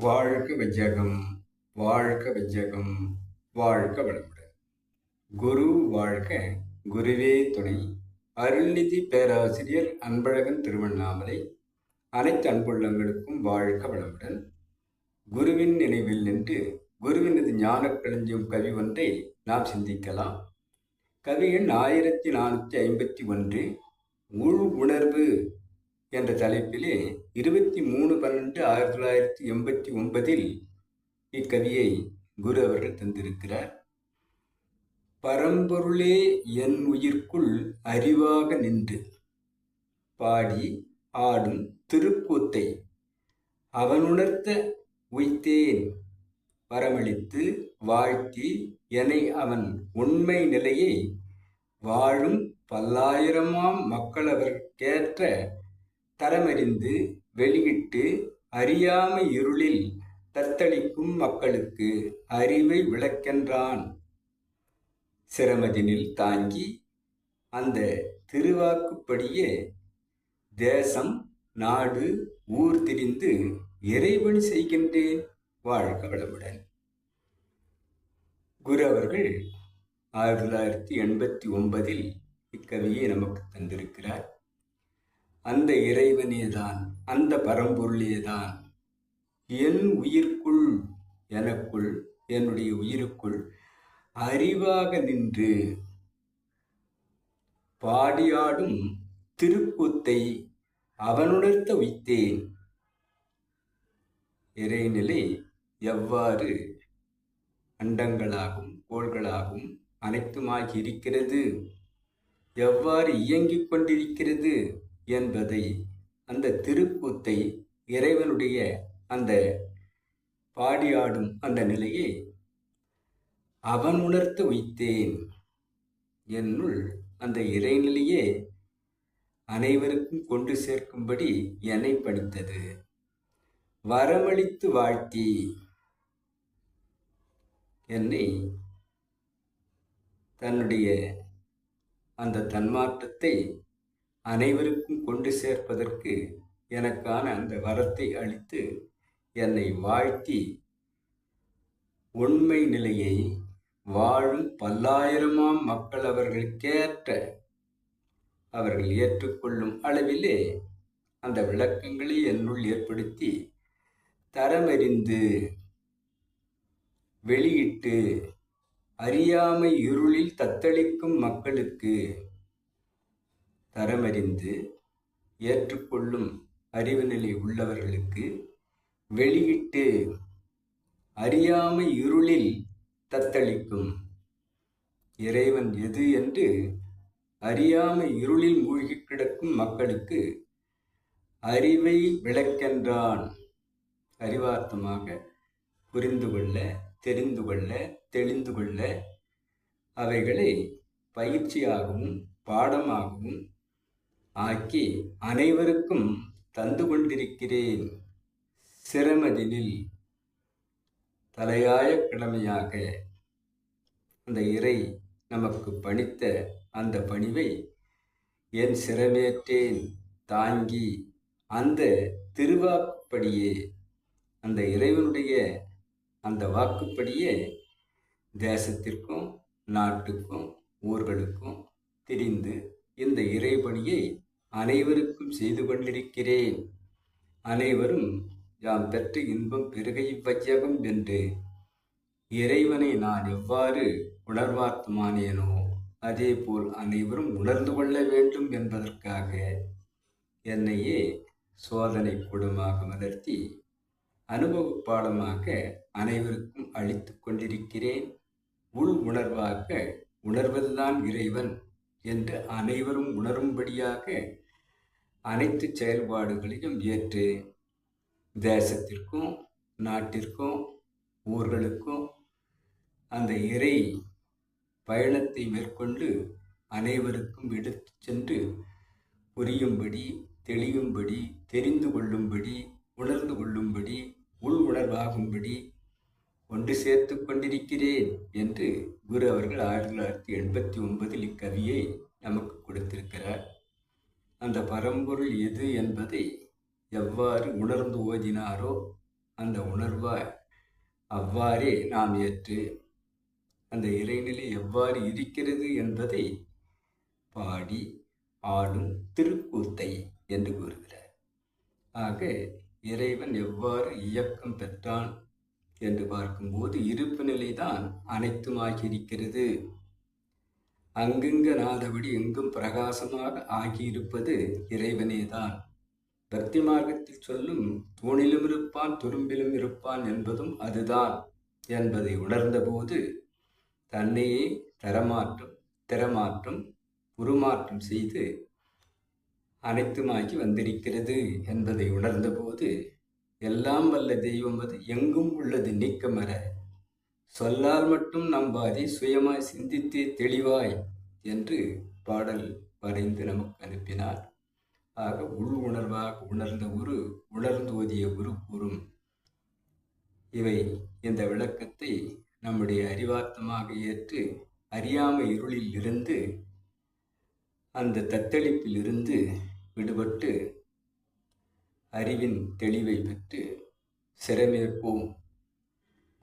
வாழ்க வையகம், வாழ்க வையகம், வாழ்க வளமுடன். குரு வாழ்க, குருவே துணை. அருள்நிதி பேராசிரியர் அன்பழகன் திருவண்ணாமலை. அனைத்து அன்புள்ளங்களுக்கும் வாழ்க வளமுடன். குருவின் நினைவில் நின்று குருவினது ஞானக் களஞ்சியம் கவி ஒன்றை நாம் சிந்திக்கலாம். கவி எண் 1451, உள் உணர்வு என்ற தலைப்பிலே 23/12/1989 இக்கவியை குரு அவர்கள் தந்திருக்கிறார். பரம்பொருளே என் உயிர்க்குள் அறிவாக நின்று பாடி ஆடும் திருக்கூத்தை அவனுணர்த்த உய்த்தேன் வரமளித்து வாழ்த்தி எனை அவன் உண்மை நிலையை வாழும் பல்லாயிரமாம் மக்களவர்க்கேற்ற தரமறிந்து வெளியிட்டு அறியாமை இருளில் தத்தளிக்கும் மக்களுக்கு அறிவை விளக்கென்றான். சிரமதினில் தாங்கி அந்த திருவாக்குப்படியே தேசம் நாடு ஊர் திரிந்து இறைவன் செய்கின்றேன். வாழ்க வளமுடன். குரு அவர்கள் 1989 இக்கவியை நமக்கு தந்திருக்கிறார். அந்த இறைவனேதான், அந்த பரம்பொருளேதான் என் உயிர்க்குள், எனக்குள், என்னுடைய உயிருக்குள் அறிவாக நின்று பாடியாடும் திருக்கூத்தை அவனுணர்த்த உய்த்தேன். இறைநிலை எவ்வாறு அண்டங்களாகும் கோள்களாகும் அனைத்துமாகி இருக்கிறது, எவ்வாறு இயங்கிக் கொண்டிருக்கிறது என்பதை, அந்த திருக்கூத்தை, இறைவனுடைய அந்த பாடியாடும் அந்த நிலையை அவன் உணர்த்த உய்த்தேன். என்னுள் அந்த இறைநிலையே அனைவருக்கும் கொண்டு சேர்க்கும்படி என்னை பணித்தது. வரமளித்து வாழ்த்தி என்னை தன்னுடைய அந்த தன்மாற்றத்தை அனைவருக்கும் கொண்டு சேர்ப்பதற்கு எனக்கான அந்த வரத்தை அளித்து என்னை வாழ்த்தி உண்மை நிலையை வாழும் பல்லாயிரமாம் மக்கள் அவர்களுக்கேற்ற அவர்கள் ஏற்றுக்கொள்ளும் அளவிலே அந்த விளக்கங்களை என்னுள் ஏற்படுத்தி தரமறிந்து வெளியிட்டு அறியாமை இருளில் தத்தளிக்கும் மக்களுக்கு தரமறிந்து ஏற்றுக்கொள்ளும் அறிவு நிலை உள்ளவர்களுக்கு வெளியிட்டு அறியாமை இருளில் தத்தளிக்கும் இறைவன் எது என்று அறியாமை இருளில் மூழ்கி கிடக்கும் மக்களுக்கு அறிவை விளக்கென்றான். அறிவார்த்தமாக புரிந்து கொள்ள, தெரிந்து கொள்ள, தெளிந்து கொள்ள அவைகளை பயிற்சியாகவும் பாடமாகவும் ஆக்கி அனைவருக்கும் தந்து கொண்டிருக்கிறேன். சிரமதினில் தலையாய கடமையாக அந்த இறை நமக்கு பணித்த அந்த பணிவை என் சிரமேற்றேன் தாங்கி அந்த திருவாக்குப்படியே, அந்த இறைவனுடைய அந்த வாக்குப்படியே தேசத்திற்கும் நாட்டுக்கும் ஊர்களுக்கும் திரிந்து இந்த இறைபணியை அனைவருக்கும் செய்து கொண்டிருக்கிறேன். அனைவரும் யாம் பெற்ற இன்பம் பெருக இவ்வையகம் என்று இறைவனை நான் எவ்வாறு உணர்வார்த்தமானேனோ அதே போல் அனைவரும் உணர்ந்து கொள்ள வேண்டும் என்பதற்காக என்னையே சோதனை கூடமாக வளர்த்தி அனுபவ பாடமாக அனைவருக்கும் அளித்து கொண்டிருக்கிறேன். உள் உணர்வாக உணர்வதுதான் இறைவன் என்று அனைவரும் உணரும்படியாக அனைத்து செயல்பாடுகளையும் ஏற்று தேசத்திற்கும் நாட்டிற்கும் ஊர்களுக்கும் அந்த இறை பயணத்தை மேற்கொண்டு அனைவருக்கும் எடுத்து சென்று புரியும்படி, தெளியும்படி, தெரிந்து கொள்ளும்படி, உணர்ந்து கொள்ளும்படி, உள் உணர்வாகும்படி ஒன்று சேர்த்து கொண்டிருக்கிறேன் என்று குரு அவர்கள் 1989 இக்கவியை நமக்கு கொடுத்திருக்கிறார். அந்த பரம்பொருள் எது என்பதை எவ்வாறு உணர்ந்து ஓதினாரோ அந்த உணர்வாய் அவ்வாறே நாம் ஏற்று அந்த இறைநிலை எவ்வாறு இருக்கிறது என்பதை பாடி ஆடும் திருக்கூத்தை என்று கூறுகிறார். ஆக இறைவன் எவ்வாறு இயக்கம் பெற்றான் என்று பார்க்கும்போது இருப்பு நிலைதான் அனைத்துமாகி இருக்கிறது. அங்குங்கனாதபடி எங்கும் பிரகாசமாக ஆகியிருப்பது இறைவனேதான். பக்தி மார்க்கத்தில் சொல்லும் தூணிலும் இருப்பான் துரும்பிலும் இருப்பான் என்பதும் அதுதான் என்பதை உணர்ந்தபோது தன்னையே திறமாற்றம் உருமாற்றம் செய்து அனைத்துமாகி வந்திருக்கிறது என்பதை உணர்ந்தபோது எல்லாம் வல்ல தெய்வம் அது எங்கும் உள்ளது நீக்கமற சொல்லால் மட்டும் நம்பாதே சுயமாய் சிந்தித்தே தெளிவாய் என்று பாடல் வரைந்து நமக்கு அனுப்பினார். ஆக உள் உணர்வாக உணர்ந்த உணர்ந்து ஓதிய குரு கூறும் இவை இந்த விளக்கத்தை நம்முடைய அறிவார்த்தமாக ஏற்று அறியாமை இருளில் இருந்து அந்த தத்தளிப்பில் இருந்து விடுபட்டு அறிவின் தெளிவை பெற்று சிரமேற்போம்.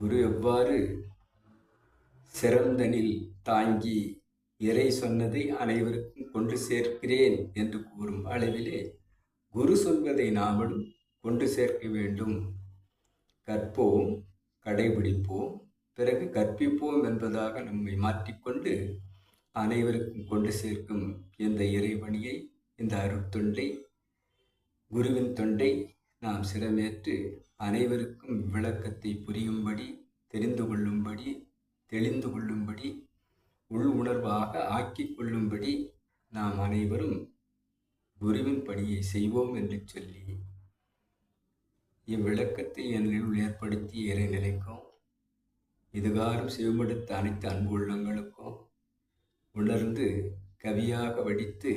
குரு எவ்வாறு சிறந்தனில் தாங்கி இறை சொன்னதை அனைவருக்கும் கொண்டு சேர்க்கிறேன் என்று கூறும் அளவிலே குரு சொல்வதை நாமளும் கொண்டு சேர்க்க வேண்டும். கற்போம், கடைபிடிப்போம், பிறகு கற்பிப்போம் என்பதாக நம்மை மாற்றிக்கொண்டு அனைவருக்கும் கொண்டு சேர்க்கும் இந்த இறைவணியை, இந்த அருட்தொண்டை, குருவின் தொண்டை நாம் சிரமேற்று அனைவருக்கும் விளக்கத்தை புரியும்படி, தெரிந்து கொள்ளும்படி, தெளிந்து கொள்ளும்படி, உள் உணர்வாக ஆக்கிக் கொள்ளும்படி நாம் அனைவரும் குருவின் பணியை செய்வோம் என்று சொல்லி இவ்விளக்கத்தை என்னில் ஏற்படுத்தி இறைநிலைக்கும் இதுகாரும் சிவமெடுத்த அனைத்து அன்பு உள்ளங்களுக்கும் உணர்ந்து கவியாக வடித்து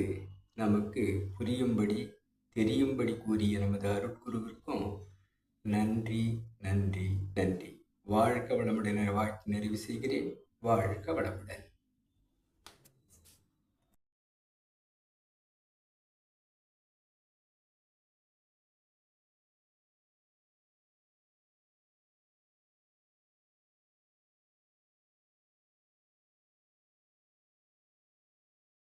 நமக்கு புரியும்படி தெரியும்படி கூறிய நமது அருட்குருவிற்கும் நன்றி நன்றி நன்றி. வாழ்க வளமுடன் வாழ்த்து நிறைவு செய்கிறேன். வாழ்க வளமுடன்.